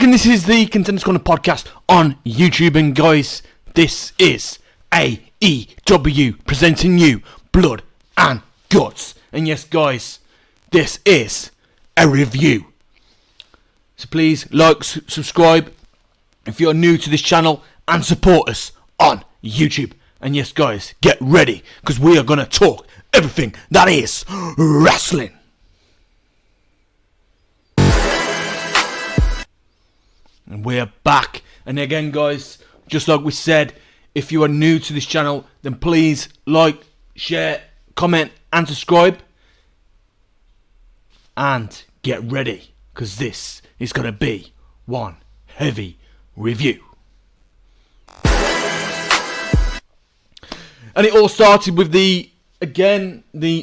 and this is the Contenders Corner podcast on YouTube, and guys, this is AEW presenting you Blood and Guts, and yes guys, this is a review. So please like, subscribe if you're new to this channel, and support us on YouTube. And yes guys, get ready, because we are going to talk everything that is wrestling. And we're back. And again guys, just like we said, if you are new to this channel, then please like, share, comment and subscribe. And get ready, because this is going to be one heavy review. And it all started with the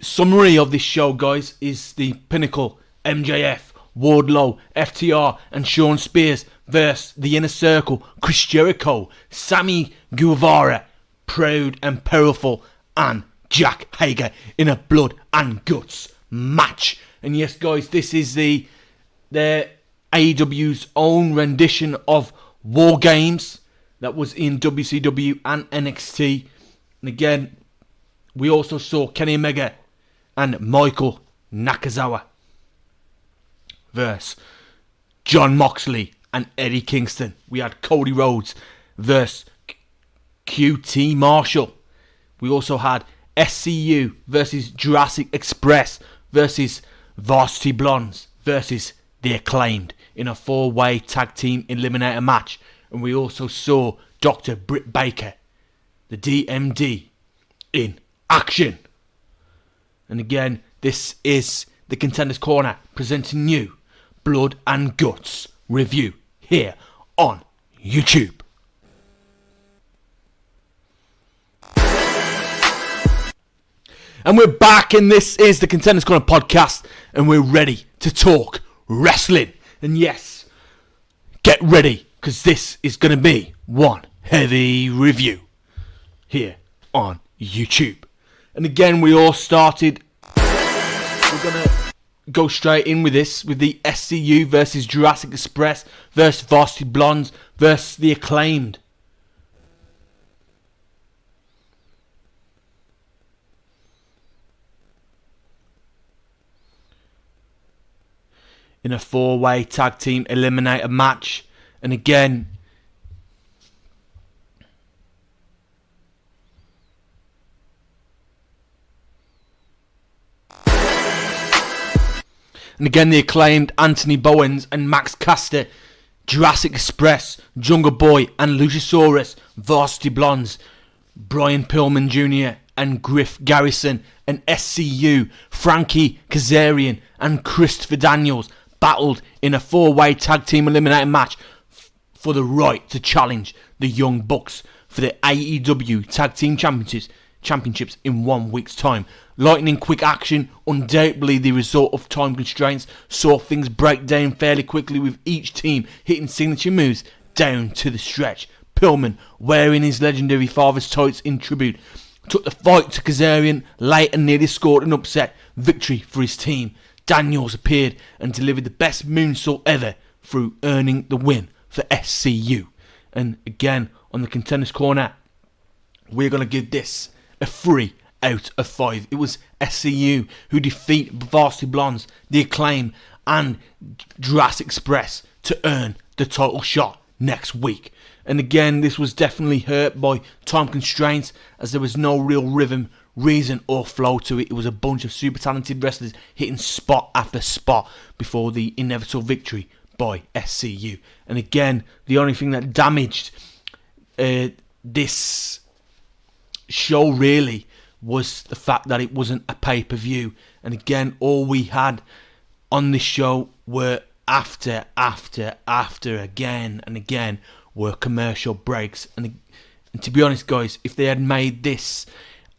summary of this show, guys, is the Pinnacle, MJF, Wardlow, FTR and Shawn Spears versus the Inner Circle, Chris Jericho, Sammy Guevara, Proud and Powerful, and Jack Hager in a Blood and Guts match. And yes guys, this is their AEW's own rendition of War Games that was in WCW and NXT. And again, we also saw Kenny Omega and Michael Nakazawa versus John Moxley and Eddie Kingston. We had Cody Rhodes versus QT Marshall. We also had SCU versus Jurassic Express versus Varsity Blondes versus the Acclaimed in a 4-way tag team eliminator match. And we also saw Dr. Britt Baker, the DMD, in action. And again, this is the Contenders Corner presenting you Blood and Guts review here on YouTube. And we're back, and this is the Contenders Corner podcast, and we're ready to talk wrestling. And yes, get ready, because this is going to be one heavy review here on YouTube. And again, we all started, we're going to go straight in with this, with the SCU versus Jurassic Express versus Varsity Blondes versus the Acclaimed. In a 4-way tag team eliminator match. And again, the Acclaimed, Anthony Bowens and Max Caster, Jurassic Express, Jungle Boy and Luchasaurus, Varsity Blondes, Brian Pillman Jr. and Griff Garrison, and SCU, Frankie Kazarian and Christopher Daniels battled in a 4-way tag team eliminator match for the right to challenge the Young Bucks for the AEW Tag Team Championships in 1 week's time. Lightning quick action, undoubtedly the result of time constraints, saw things break down fairly quickly, with each team hitting signature moves down to the stretch. Pillman, wearing his legendary father's tights in tribute, took the fight to Kazarian late and nearly scored an upset victory for his team. Daniels appeared and delivered the best moonsault ever through earning the win for SCU. And again, on the Contenders Corner, we're going to give this a 3 out of 5. It was SCU who defeated Varsity Blondes, the Acclaim and Jurassic Express to earn the title shot next week. And again, this was definitely hurt by time constraints, as there was no real rhythm, reason or flow to it. It was a bunch of super talented wrestlers hitting spot after spot before the inevitable victory by SCU. And again, the only thing that damaged this show really was the fact that it wasn't a pay-per-view. And again, all we had on this show were after again and again were commercial breaks. And to be honest guys, if they had made this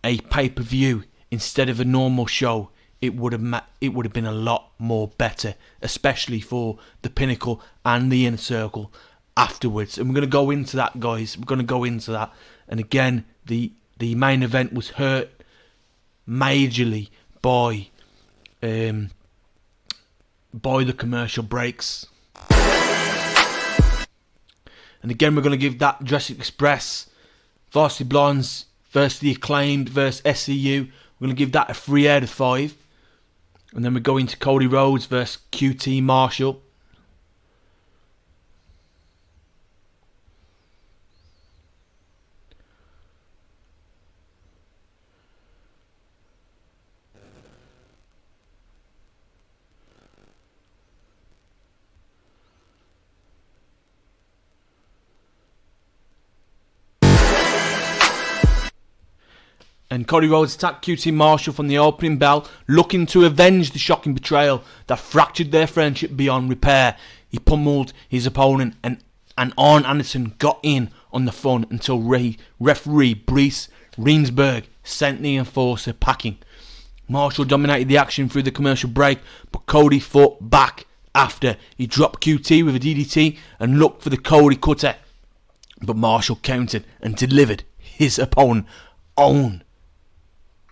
a pay-per-view instead of a normal show, it would have been a lot more better, especially for the Pinnacle and the Inner Circle afterwards. And we're going to go into that, guys. We're going to go into that. And again, the main event was hurt majorly by the commercial breaks. And again, we're going to give that Jurassic Express, Varsity Blondes versus the Acclaimed versus SCU. We're going to give that a 3 out of 5. And then we go into Cody Rhodes versus QT Marshall. And Cody Rhodes attacked QT Marshall from the opening bell, looking to avenge the shocking betrayal that fractured their friendship beyond repair. He pummeled his opponent, and Arn Anderson got in on the fun until referee Brees Reemsberg sent the enforcer packing. Marshall dominated the action through the commercial break, but Cody fought back after. He dropped QT with a DDT and looked for the Cody cutter, but Marshall countered and delivered his opponent's own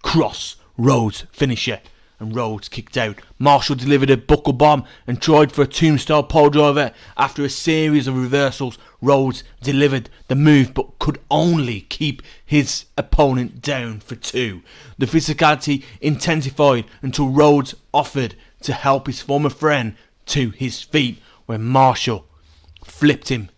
Cross Rhodes finisher, and Rhodes kicked out. Marshall delivered a buckle bomb and tried for a tombstone pole driver. After a series of reversals, Rhodes delivered the move but could only keep his opponent down for 2. The physicality intensified until Rhodes offered to help his former friend to his feet when Marshall flipped him.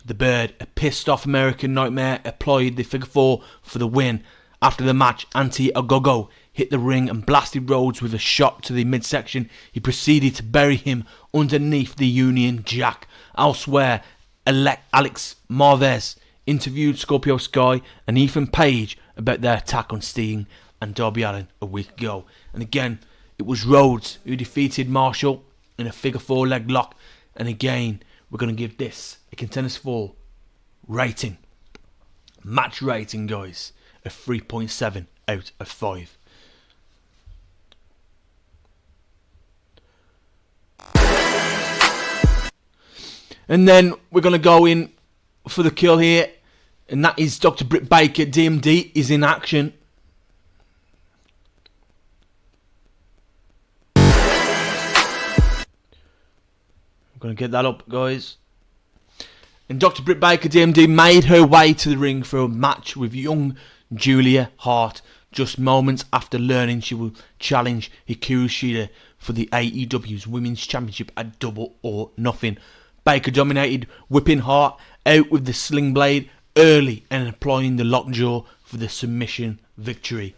The Bird, a pissed off American Nightmare, applied the figure 4 for the win. After the match, Anti-Agogo hit the ring and blasted Rhodes with a shot to the midsection. He proceeded to bury him underneath the Union Jack. Elsewhere, Alex Marvez interviewed Scorpio Sky and Ethan Page about their attack on Sting and Darby Allin a week ago. And again, it was Rhodes who defeated Marshall in a figure 4 leg lock. And again, we're going to give this a Contenders 4 rating. Match rating, guys. A 3.7 out of 5. And then we're going to go in for the kill here. And that is Dr. Britt Baker. DMD is in action. I'm going to get that up, guys. And Dr. Britt Baker, DMD, made her way to the ring for a match with young Julia Hart, just moments after learning she will challenge Hikaru Shida for the AEW's Women's Championship at Double or Nothing. Baker dominated, whipping Hart out with the sling blade early and applying the lockjaw for the submission victory.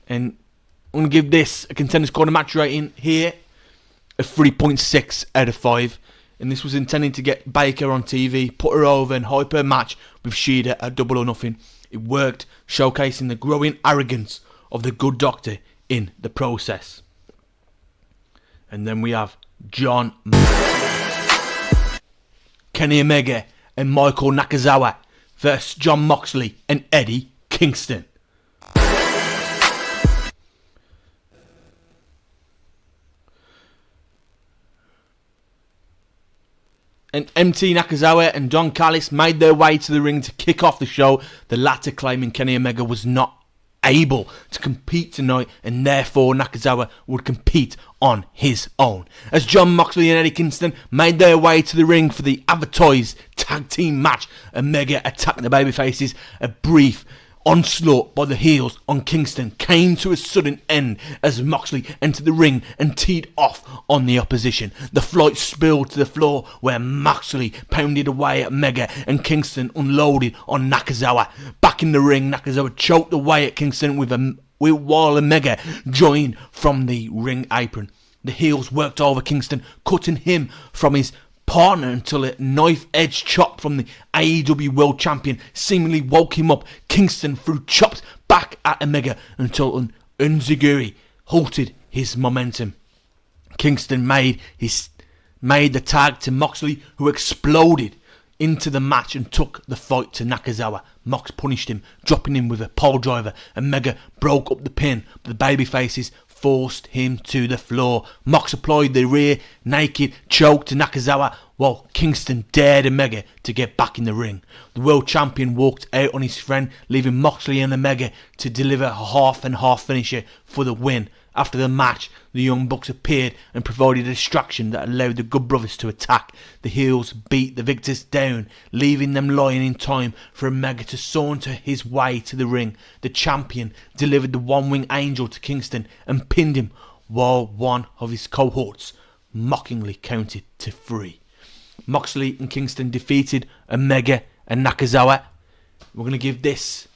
And I'm going to give this a Contenders Corner match rating here, a 3.6 out of 5. And this was intended to get Baker on TV, put her over and hype her match with Shida at Double or Nothing. It worked, showcasing the growing arrogance of the Good Doctor in the process. And then we have Kenny Omega and Michael Nakazawa versus Jon Moxley and Eddie Kingston. And MT Nakazawa and Don Callis made their way to the ring to kick off the show, the latter claiming Kenny Omega was not able to compete tonight and therefore Nakazawa would compete on his own. As Jon Moxley and Eddie Kingston made their way to the ring for the advertised tag team match, Omega attacked the babyfaces. A brief onslaught by the heels on Kingston came to a sudden end as Moxley entered the ring and teed off on the opposition. The flight spilled to the floor where Moxley pounded away at Omega and Kingston unloaded on Nakazawa. Back in the ring, Nakazawa choked away at Kingston while Omega joined from the ring apron. The heels worked over Kingston, cutting him from his partner until a knife-edge chop from the AEW World Champion seemingly woke him up. Kingston threw chops back at Omega until an enziguri halted his momentum. Kingston made the tag to Moxley, who exploded into the match and took the fight to Nakazawa. Mox punished him, dropping him with a pole driver. Omega broke up the pin, but the babyfaces forced him to the floor. Mox applied the rear naked choke to Nakazawa while Kingston dared Omega to get back in the ring. The world champion walked out on his friend, leaving Moxley and Omega to deliver a half and half finisher for the win. After the match, the Young Bucks appeared and provided a distraction that allowed the Good Brothers to attack. The heels beat the victors down, leaving them lying in time for Omega to saunter his way to the ring. The champion delivered the one-wing angel to Kingston and pinned him, while one of his cohorts mockingly counted to 3. Moxley and Kingston defeated Omega and Nakazawa. We're going to give this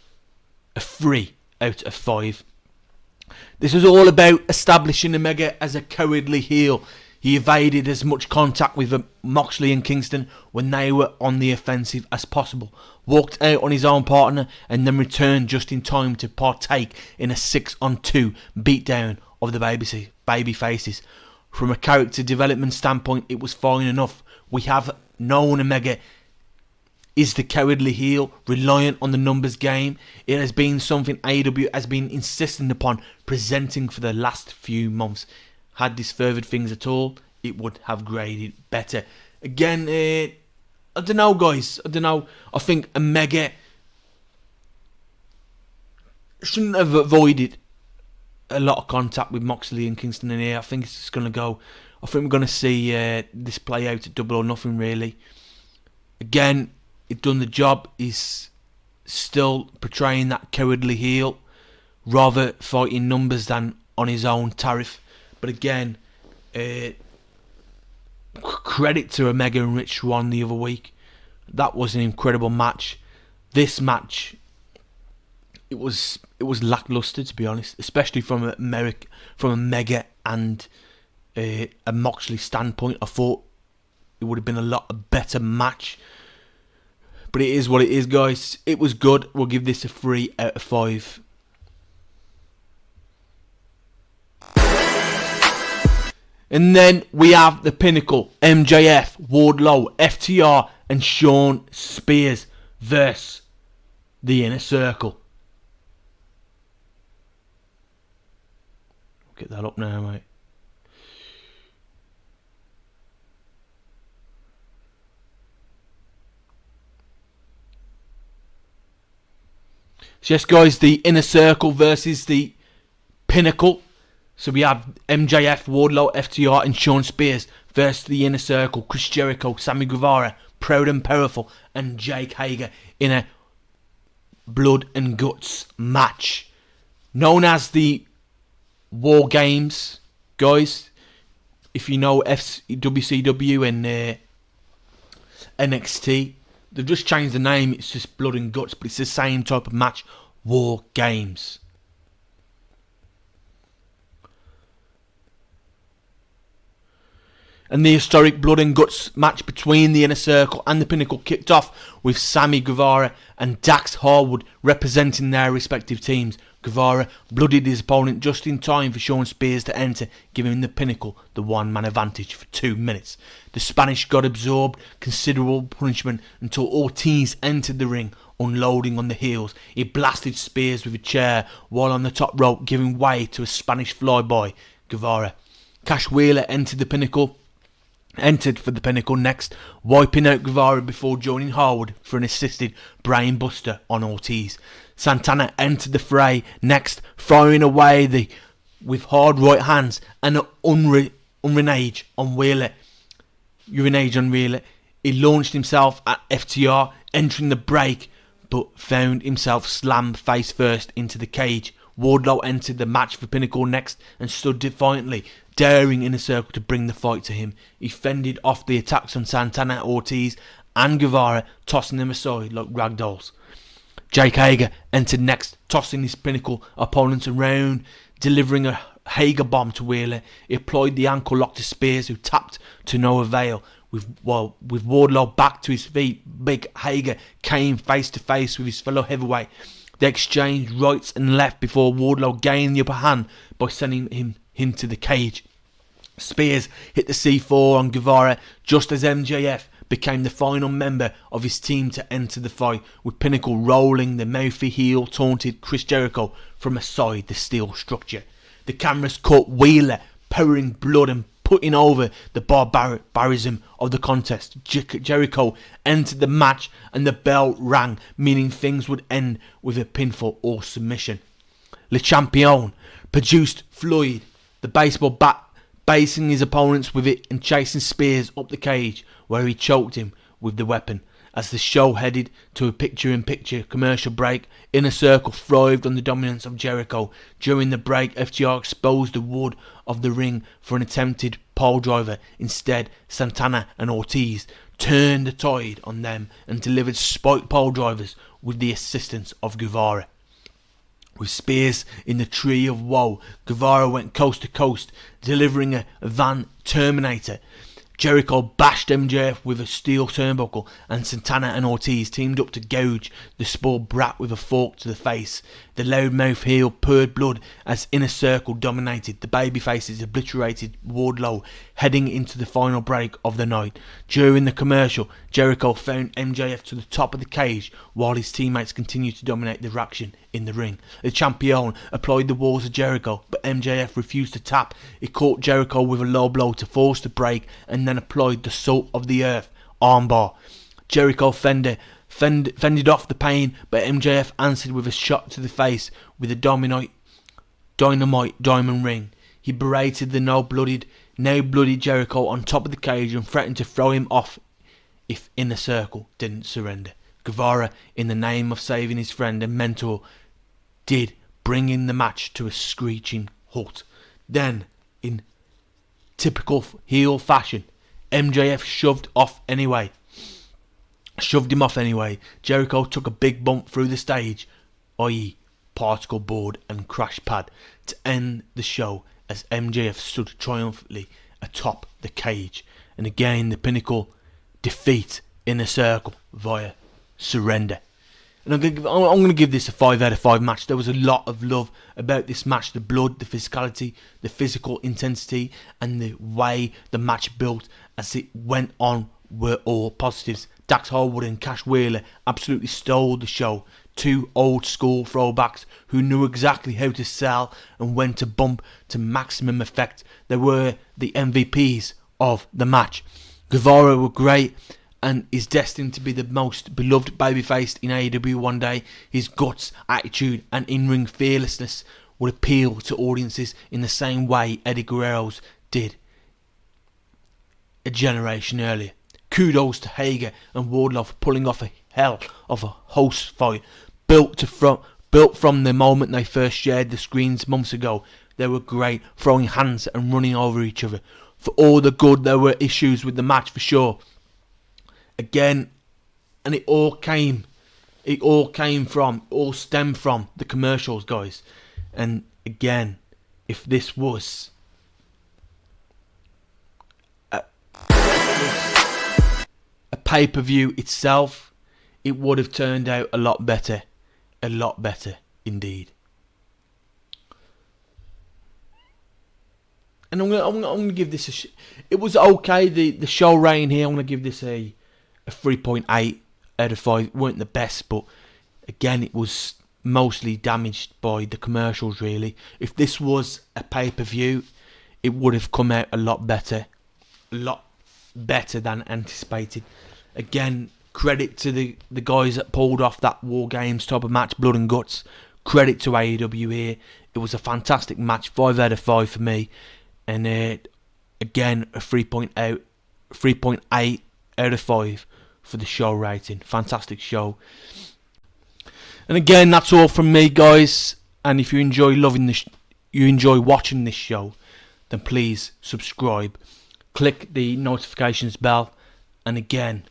a 3 out of 5. This was all about establishing Omega as a cowardly heel. He evaded as much contact with Moxley and Kingston when they were on the offensive as possible, walked out on his own partner, and then returned just in time to partake in a 6-on-2 beatdown of the baby faces. From a character development standpoint, it was fine enough. We have known Omega is the cowardly heel, reliant on the numbers game. It has been something AEW has been insisting upon presenting for the last few months. Had this furthered things at all, it would have graded better. Again, I don't know, guys. I don't know. I think Omega shouldn't have avoided a lot of contact with Moxley and Kingston in here. I think it's just going to go. I think we're going to see this play out at Double or Nothing, really. Again, it done the job. He's still portraying that cowardly heel, rather fighting numbers than on his own tariff. But again, credit to Omega and Rich Swann the other week. That was an incredible match. This match, it was lackluster, to be honest, especially from a Omega and a Moxley standpoint. I thought it would have been a lot better match. But it is what it is, guys. It was good. We'll give this a 3 out of 5. And then we have the Pinnacle, MJF, Wardlow, FTR and Shawn Spears versus the Inner Circle. Get that up now, mate. So yes, guys, the Inner Circle versus the Pinnacle. So we have MJF, Wardlow, FTR and Shawn Spears versus the Inner Circle. Chris Jericho, Sammy Guevara, Proud and Powerful and Jake Hager in a blood and guts match. Known as the War Games, guys. If you know WCW and NXT, they've just changed the name. It's just blood and guts, but it's the same type of match. War Games. And the historic blood and guts match between the Inner Circle and the Pinnacle kicked off with Sammy Guevara and Dax Harwood representing their respective teams. Guevara bloodied his opponent just in time for Shawn Spears to enter, giving the Pinnacle the one-man advantage for 2 minutes. The Spanish God absorbed considerable punishment until Ortiz entered the ring, unloading on the heels. He blasted Spears with a chair while on the top rope, giving way to a Spanish flyby. Guevara. Cash Wheeler entered for the Pinnacle next, wiping out Guevara before joining Harwood for an assisted brain buster on Ortiz. Santana entered the fray next, firing away with hard right hands and an urinage on Wheeler. He launched himself at FTR, entering the break, but found himself slammed face first into the cage. Wardlow entered the match for Pinnacle next and stood defiantly, daring Inner Circle to bring the fight to him. He fended off the attacks on Santana, Ortiz and Guevara, tossing them aside like ragdolls. Jake Hager entered next, tossing his Pinnacle opponents around, delivering a Hager bomb to Wheeler. He applied the ankle lock to Spears, who tapped to no avail. With Wardlow back to his feet, Big Hager came face to face with his fellow heavyweight. They exchanged rights and left before Wardlow gained the upper hand by sending him into the cage. Spears hit the C4 on Guevara just as MJF became the final member of his team to enter the fight, with Pinnacle rolling the mouthy heel taunted Chris Jericho from aside the steel structure. The cameras caught Wheeler pouring blood and putting over the barbarism of the contest. Jericho entered the match and the bell rang, meaning things would end with a pinfall or submission. Le Champion produced Floyd the baseball bat, basing his opponents with it and chasing spears up the cage, where he choked him with the weapon. As the show headed to a picture-in-picture commercial break, Inner Circle thrived on the dominance of Jericho. During the break, FTR exposed the wood of the ring for an attempted pole driver. Instead, Santana and Ortiz turned the tide on them and delivered spike pole drivers with the assistance of Guevara. With spears in the Tree of Woe, Guevara went coast to coast, delivering a Van Terminator. Jericho bashed MJF with a steel turnbuckle, and Santana and Ortiz teamed up to gouge the spoiled brat with a fork to the face. The loudmouth heel poured blood as Inner Circle dominated. The babyfaces obliterated Wardlow, heading into the final break of the night. During the commercial, Jericho found MJF to the top of the cage while his teammates continued to dominate the action in the ring. The champion applied the walls of Jericho, but MJF refused to tap. He caught Jericho with a low blow to force the break and then applied the salt of the earth armbar. Jericho fended off the pain, but MJF answered with a shot to the face with a dynamite diamond ring. He berated the now bloodied Jericho on top of the cage and threatened to throw him off if Inner Circle didn't surrender. Guevara, in the name of saving his friend and mentor, did bring the match to a screeching halt. Then, in typical heel fashion, MJF shoved him off anyway. Jericho took a big bump through the stage, i.e. particle board and crash pad, to end the show as MJF stood triumphantly atop the cage. And again, the Pinnacle defeat Inner Circle via surrender. And I'm going to give this a 5 out of 5 match. There was a lot of love about this match. The blood, the physicality, the physical intensity, and the way the match built as it went on were all positives. Dax Harwood and Cash Wheeler absolutely stole the show. Two old school throwbacks who knew exactly how to sell and when to bump to maximum effect. They were the MVPs of the match. Guevara were great and is destined to be the most beloved babyface in AEW one day. His guts, attitude and in-ring fearlessness would appeal to audiences in the same way Eddie Guerrero's did a generation earlier. Kudos to Hager and Wardlow for pulling off a hell of a host fight built from the moment they first shared the screens months ago. They were great, throwing hands and running over each other. For all the good, there were issues with the match for sure. Again, and it all stemmed from the commercials, guys. And again, if this was a pay-per-view itself, it would have turned out a lot better indeed. And I'm gonna give this it was okay. The show rating here, I'm gonna give this a 3.8 out of 5. It weren't the best, but again, it was mostly damaged by the commercials, really. If this was a pay-per-view, it would have come out a lot better than anticipated. Again, credit to the guys that pulled off that War Games type of match, Blood and Guts. Credit to AEW here. It was a fantastic match, 5 out of 5 for me. And again, a 3.8 out of 5 for the show rating. Fantastic show. And again, that's all from me, guys. And if you enjoy watching this show, then please subscribe. Click the notifications bell. And again,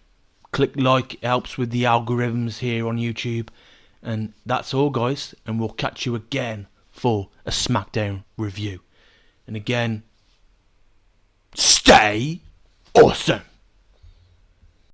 click like. It helps with the algorithms here on YouTube. And that's all, guys. And we'll catch you again for a SmackDown review. And again, stay awesome.